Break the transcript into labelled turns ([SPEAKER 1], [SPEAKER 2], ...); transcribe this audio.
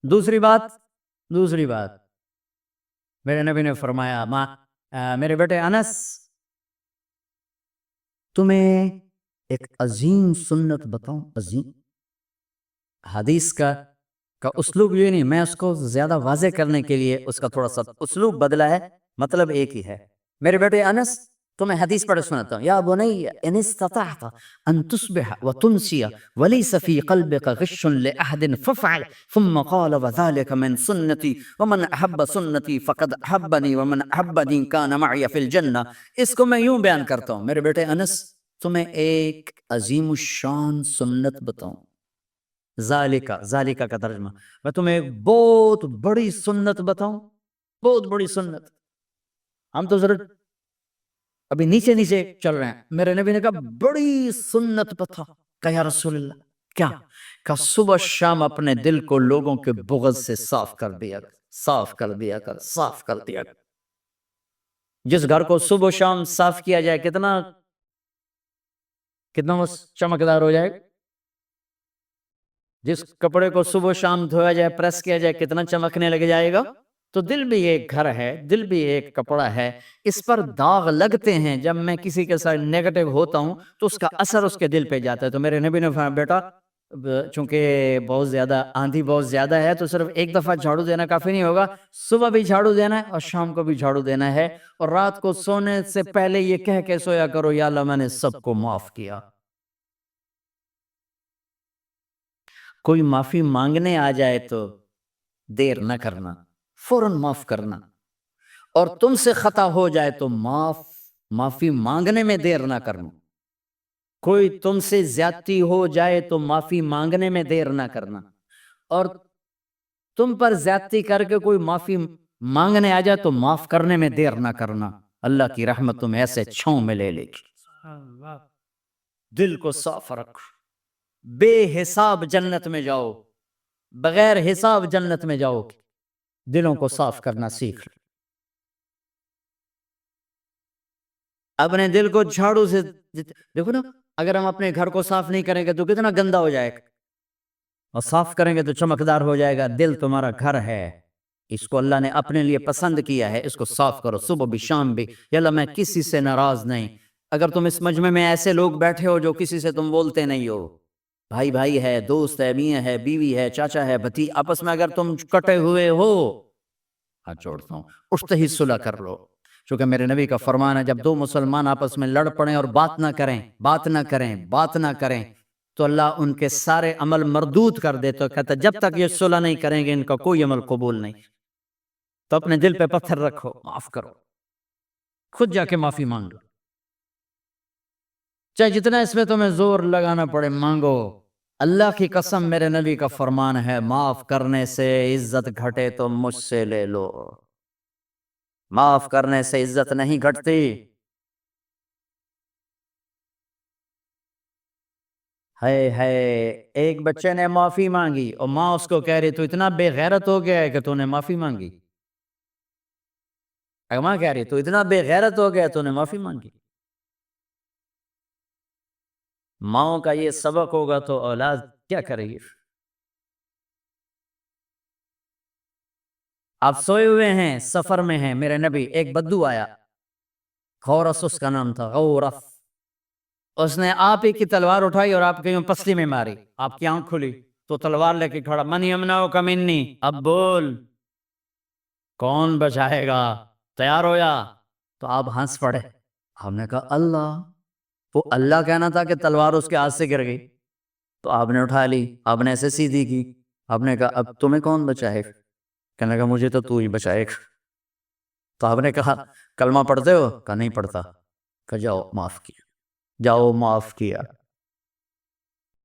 [SPEAKER 1] دوسری بات میرے نبی نے فرمایا میرے بیٹے انس، تمہیں ایک عظیم سنت بتاؤں، عظیم حدیث کا اسلوب یہ نہیں، میں اس کو زیادہ واضح کرنے کے لیے اس کا تھوڑا سا اسلوب بدلا ہے، مطلب ایک ہی ہے۔ میرے بیٹے انس، تمہیں حدیث پڑھ سناتا ہوں۔ یا بنی ان استطعت ان تصبح وتمسی وليس في قلبك غش لأحد فافعل، ثم قال وذلك من سنتي ومن احب سنتي فقد احبني ومن احبني كان معي في الجنہ۔ اس کو میں یوں بیان کرتا ہوں، میرے بیٹے انس، تمہیں ایک عظیم الشان سنت بتاؤں، ذالکہ کا ترجمہ، میں تمہیں ایک بہت بڑی سنت بتاؤں، بہت بڑی سنت۔ ہم تو ضرور ابھی نیچے چل رہے ہیں، میرے نبی نے کہا بڑی سنت بتا۔ کہا یا رسول اللہ کیا؟ کہا صبح شام اپنے دل کو لوگوں کے بغض سے صاف کر دیا کر۔ جس گھر کو صبح شام صاف کیا جائے کتنا وہ چمکدار ہو جائے، جس کپڑے کو صبح شام دھویا جائے، پریس کیا جائے، کتنا چمکنے لگ جائے گا۔ تو دل بھی ایک گھر ہے، دل بھی ایک کپڑا ہے، اس پر داغ لگتے ہیں۔ جب میں کسی کے ساتھ نیگیٹو ہوتا ہوں تو اس کا اثر اس کے دل پہ جاتا ہے۔ تو میرے نبی نے فرمایا بیٹا، چونکہ بہت زیادہ آندھی بہت زیادہ ہے تو صرف ایک دفعہ جھاڑو دینا کافی نہیں ہوگا، صبح بھی جھاڑو دینا ہے اور شام کو بھی جھاڑو دینا ہے، اور رات کو سونے سے پہلے یہ کہہ کے سویا کرو یا اللہ میں نے سب کو معاف کیا۔ کوئی معافی مانگنے آ جائے تو دیر نہ کرنا، فوراً معاف کرنا، اور تم سے خطا ہو جائے تو معافی مانگنے میں دیر نہ کرنا۔ کوئی تم سے زیادتی ہو جائے تو معافی مانگنے میں دیر نہ کرنا، اور تم پر زیادتی کر کے کوئی معافی مانگنے آ جائے تو معاف کرنے میں دیر نہ کرنا۔ اللہ کی رحمت تم ایسے چھاؤں میں لے لے گی۔ دل کو صاف رکھ، بے حساب جنت میں جاؤ، بغیر حساب جنت میں جاؤ، دلوں کو صاف کرنا سیکھ۔ اپنے دل کو جھاڑو سے دیکھو نا، اگر ہم اپنے گھر کو صاف نہیں کریں گے تو کتنا گندا ہو جائے گا، اور صاف کریں گے تو چمکدار ہو جائے گا۔ دل تمہارا گھر ہے، اس کو اللہ نے اپنے لیے پسند کیا ہے، اس کو صاف کرو صبح بھی شام بھی۔ یا اللہ میں کسی سے ناراض نہیں۔ اگر تم اس مجمع میں ایسے لوگ بیٹھے ہو جو کسی سے تم بولتے نہیں ہو، بھائی ہے، دوست ہے، میاں ہے، بیوی ہے، چاچا ہے، بھتی، آپس میں اگر تم کٹے ہوئے ہو، ہاتھ جوڑتا ہوں، اٹھتے ہی صلح کر لو۔ چونکہ میرے نبی کا فرمان ہے جب دو مسلمان آپس میں لڑ پڑیں اور بات نہ کریں تو اللہ ان کے سارے عمل مردود کر دے۔ تو کہتا جب تک یہ صلح نہیں کریں گے ان کا کوئی عمل قبول نہیں۔ تو اپنے دل پہ پتھر رکھو، معاف کرو، خود جا کے معافی مانگ لو، چاہے جتنا اس میں تمہیں زور لگانا پڑے مانگو۔ اللہ کی قسم میرے نبی کا فرمان ہے معاف کرنے سے عزت گھٹے تو مجھ سے لے لو، معاف کرنے سے عزت نہیں گھٹتی۔ ہے ایک بچے نے معافی مانگی اور ماں اس کو کہہ رہی تو اتنا بے غیرت ہو گیا ہے کہ تو نے معافی مانگی۔ ماں کہہ رہی تو اتنا بے غیرت ہو گیا تو نے معافی مانگی۔ ماں کا یہ سبق ہوگا تو اولاد کیا کرے گی؟ آپ سوئے ہوئے ہیں، سفر میں ہیں، میرے نبی ایک بدو آیا، غورس اس کا نام تھا، غورس۔ اس نے آپ ہی کی تلوار اٹھائی اور آپ کی پسلی میں ماری، آپ کی آنکھ کھلی تو تلوار لے کے کھڑا، من یمنعک منی، اب بول کون بچائے گا؟ تیار ہویا؟ تو آپ ہنس پڑے۔ ہم نے کہا اللہ، وہ اللہ کہنا تھا کہ تلوار اس کے ہاتھ سے گر گئی، تو آپ نے اٹھا لی، آپ نے ایسے سیدھی کی، آپ نے کہا اب تمہیں کون بچائے گا؟ کہنے لگا مجھے تو ہی بچائے گا۔ تو آپ نے کہا کلمہ پڑھتے ہو؟ کہا نہیں پڑھتا۔ کہا جاؤ معاف کیا، جاؤ معاف کیا۔